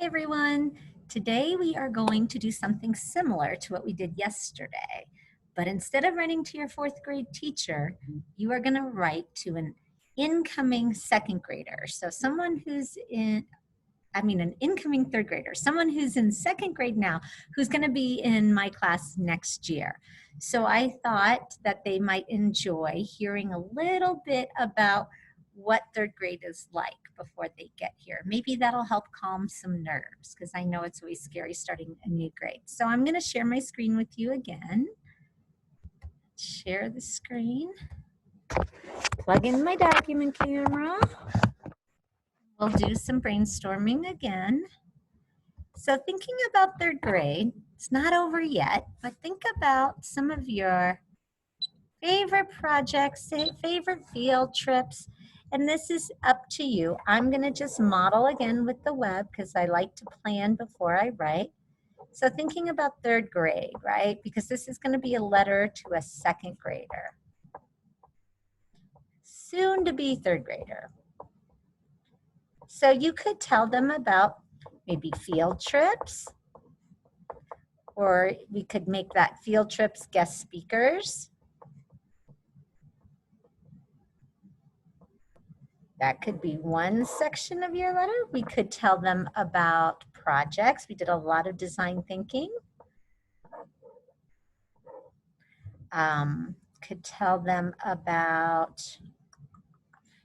Hey everyone, today we are going to do something similar to what we did yesterday. But instead of writing to your fourth grade teacher, you are going to write to an incoming second grader. So someone who's an incoming third grader, someone who's in second grade now, who's going to be in my class next year. So I thought that they might enjoy hearing a little bit about what third grade is like before they get here. Maybe that'll help calm some nerves because I know it's always scary starting a new grade. So I'm going to share my screen with you again. Share the screen. Plug in my document camera. We'll do some brainstorming again. So thinking about third grade, it's not over yet, but think about some of your favorite projects, favorite field trips, and this is up to you. I'm going to just model again with the web because I like to plan before I write. So thinking about third grade, right? Because this is going to be a letter to a second grader, soon to be third grader. So you could tell them about maybe field trips, or we could make that field trips guest speakers. That could be one section of your letter. We could tell them about projects. We did a lot of design thinking. Could tell them about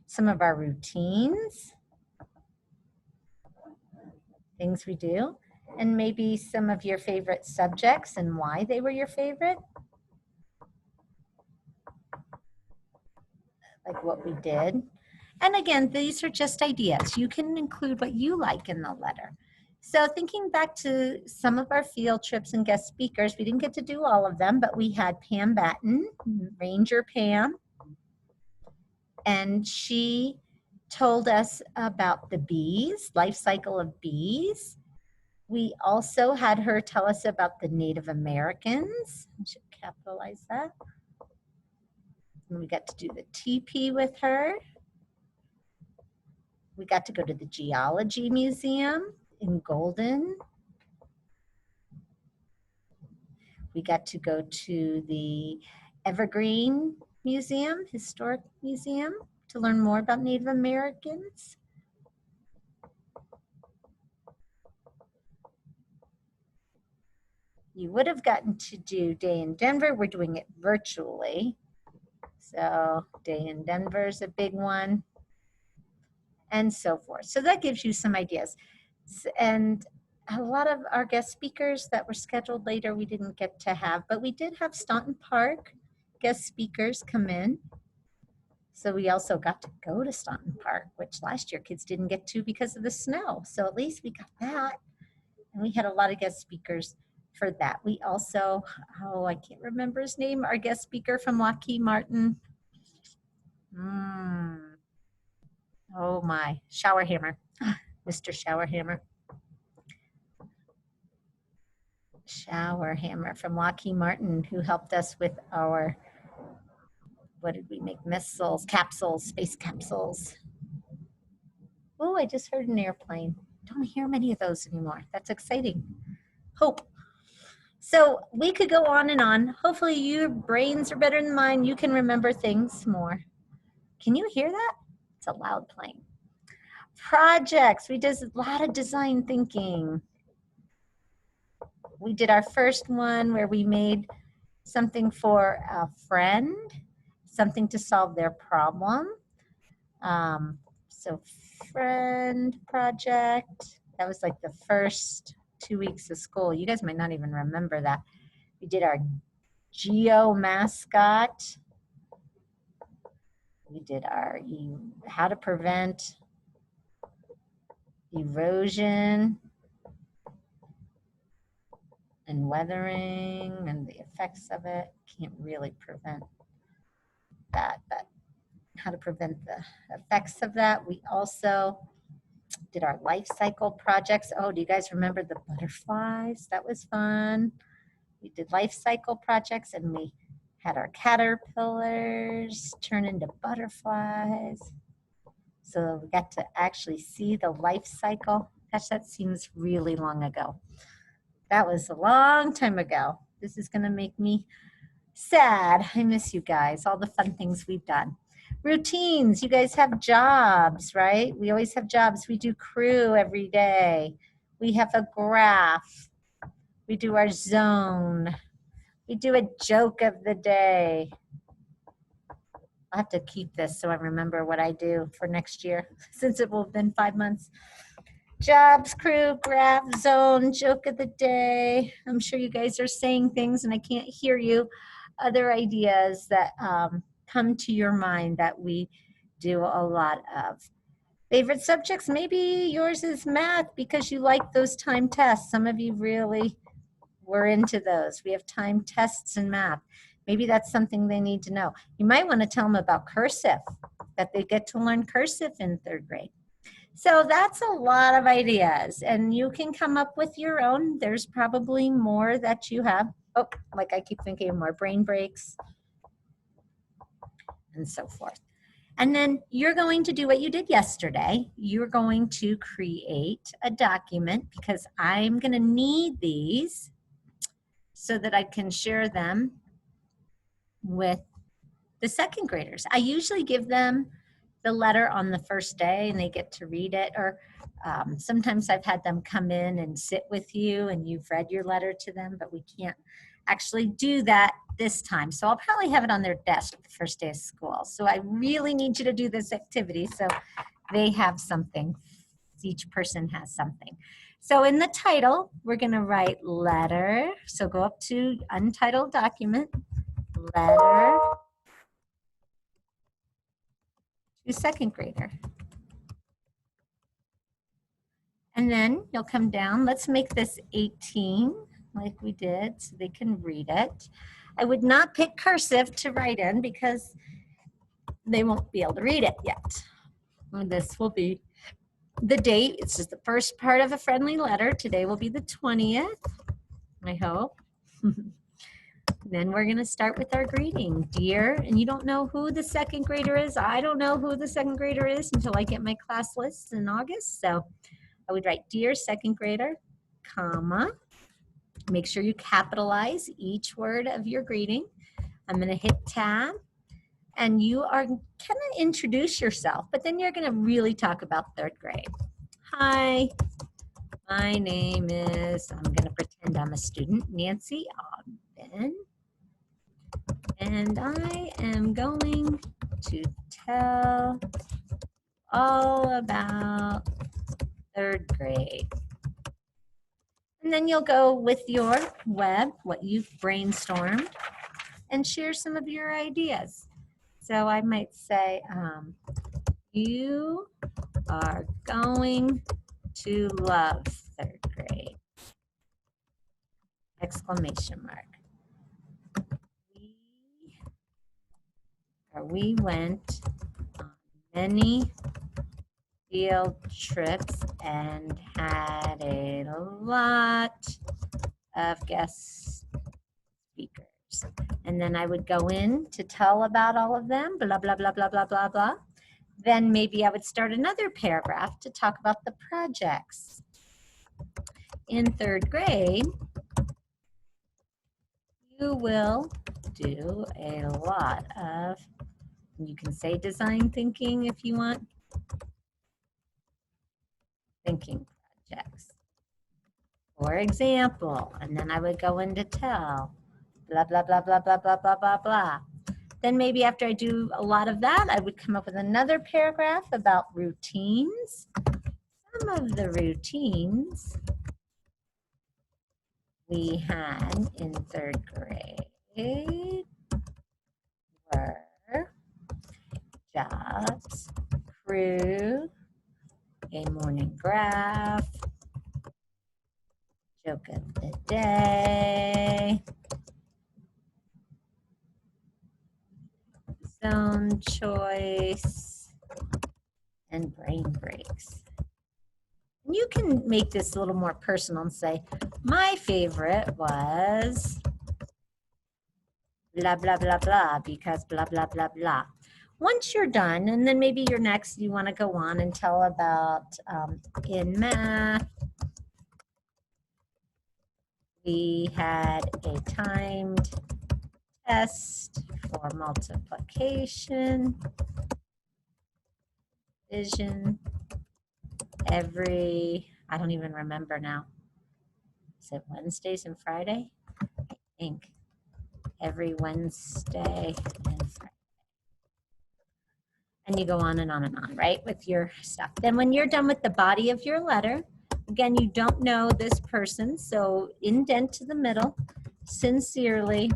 some of our routines, things we do, and maybe some of your favorite subjects and why they were your favorite. Like what we did. And again, these are just ideas. You can include what you like in the letter. So thinking back to some of our field trips and guest speakers, we didn't get to do all of them, but we had Pam Batten, Ranger Pam, and she told us about the bees, life cycle of bees. We also had her tell us about the Native Americans. I should capitalize that. And we got to do the TP with her. We got to go to the Geology Museum in Golden. We got to go to the Evergreen Museum, Historic Museum, to learn more about Native Americans. You would have gotten to do Day in Denver. We're doing it virtually. So Day in Denver is a big one, and so forth. So that gives you some ideas. And a lot of our guest speakers that were scheduled later we didn't get to have, but we did have Staunton Park guest speakers come in. So we also got to go to Staunton Park, which last year kids didn't get to because of the snow. So at least we got that. And we had a lot of guest speakers for that. We also, I can't remember his name, our guest speaker from Lockheed Martin. Oh my, Showerhammer, Mr. Showerhammer. Showerhammer from Lockheed Martin, who helped us with our, what did we make? Missiles, capsules, space capsules. Oh, I just heard an airplane. Don't hear many of those anymore. That's exciting. Hope. So we could go on and on. Hopefully your brains are better than mine. You can remember things more. Can you hear that? It's a loud plane. Projects. We did a lot of design thinking. We did our first one where we made something for a friend, something to solve their problem. So friend project, that was like the first 2 weeks of school. You guys might not even remember that. We did our geo mascot. We did our how to prevent erosion and weathering and the effects of it. Can't really prevent that, but how to prevent the effects of that. We also did our life cycle projects. Oh, do you guys remember the butterflies? That was fun. We did life cycle projects and we had our caterpillars turn into butterflies. So we got to actually see the life cycle. Gosh, that seems really long ago. That was a long time ago. This is gonna make me sad. I miss you guys, all the fun things we've done. Routines, you guys have jobs, right? We always have jobs. We do crew every day. We have a graph. We do our zone. We do a joke of the day. I'll have to keep this so I remember what I do for next year, since it will have been 5 months. Jobs, crew, graph, zone, joke of the day. I'm sure you guys are saying things and I can't hear you. Other ideas that come to your mind that we do a lot of. Favorite subjects, maybe yours is math because you like those time tests. Some of you really were into those. We have time tests in math. Maybe that's something they need to know. You might want to tell them about cursive, that they get to learn cursive in 3rd grade. So that's a lot of ideas, and you can come up with your own. There's probably more that you have. Oh, like I keep thinking of more brain breaks and so forth. And then you're going to do what you did yesterday. You're going to create a document because I'm going to need these so that I can share them with the 2nd graders. I usually give them the letter on the first day and they get to read it, or sometimes I've had them come in and sit with you and you've read your letter to them, but we can't actually do that this time. So I'll probably have it on their desk the first day of school. So I really need you to do this activity so they have something. Each person has something. So in the title, we're going to write letter. So go up to untitled document, letter to 2nd grader. And then you'll come down. Let's make this 18 like we did so they can read it. I would not pick cursive to write in because they won't be able to read it yet. And this will be the date. It's just the first part of a friendly letter. Today will be the 20th, I hope. Then we're going to start with our greeting. Dear, and you don't know who the 2nd grader is. I don't know who the 2nd grader is until I get my class lists in August. So I would write, dear 2nd grader, comma. Make sure you capitalize each word of your greeting. I'm going to hit tab. And you are going to introduce yourself, but then you're going to really talk about 3rd grade. Hi, my name is, I'm going to pretend I'm a student, Nancy Ogden. And I am going to tell all about 3rd grade. And then you'll go with your web, what you've brainstormed, and share some of your ideas. So I might say, you are going to love 3rd grade, exclamation mark. We went on many field trips and had a lot of guest speakers. And then I would go in to tell about all of them, blah, blah, blah, blah, blah, blah, blah. Then maybe I would start another paragraph to talk about the projects. In 3rd grade, you will do a lot of, you can say design thinking if you want, thinking projects. For example, and then I would go in to tell, blah, blah, blah, blah, blah, blah, blah, blah, blah. Then maybe after I do a lot of that, I would come up with another paragraph about routines. Some of the routines we had in 3rd grade were jobs, crew, a morning graph, joke of the day, zone choice, and brain breaks. And you can make this a little more personal and say, my favorite was blah, blah, blah, blah, because blah, blah, blah, blah. once you're done, and then maybe your next, you want to go on and tell about in math, we had a timed test for multiplication, division, every, I don't even remember now. Is it Wednesdays and Friday? I think every Wednesday and Friday. And you go on and on and on, right, with your stuff. Then when you're done with the body of your letter, again, you don't know this person, so indent to the middle, sincerely,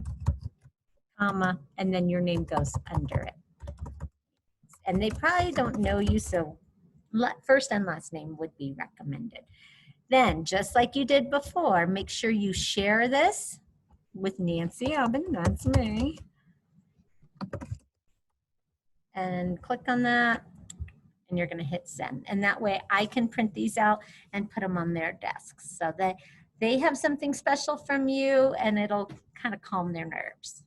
comma, and then your name goes under it. And they probably don't know you, so first and last name would be recommended. Then, just like you did before, make sure you share this with Nancy Albin, that's me. And click on that, and you're gonna hit send. And that way I can print these out and put them on their desks so that they have something special from you and it'll kind of calm their nerves.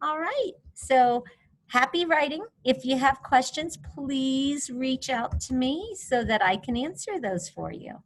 All right, so happy writing. If you have questions, please reach out to me so that I can answer those for you.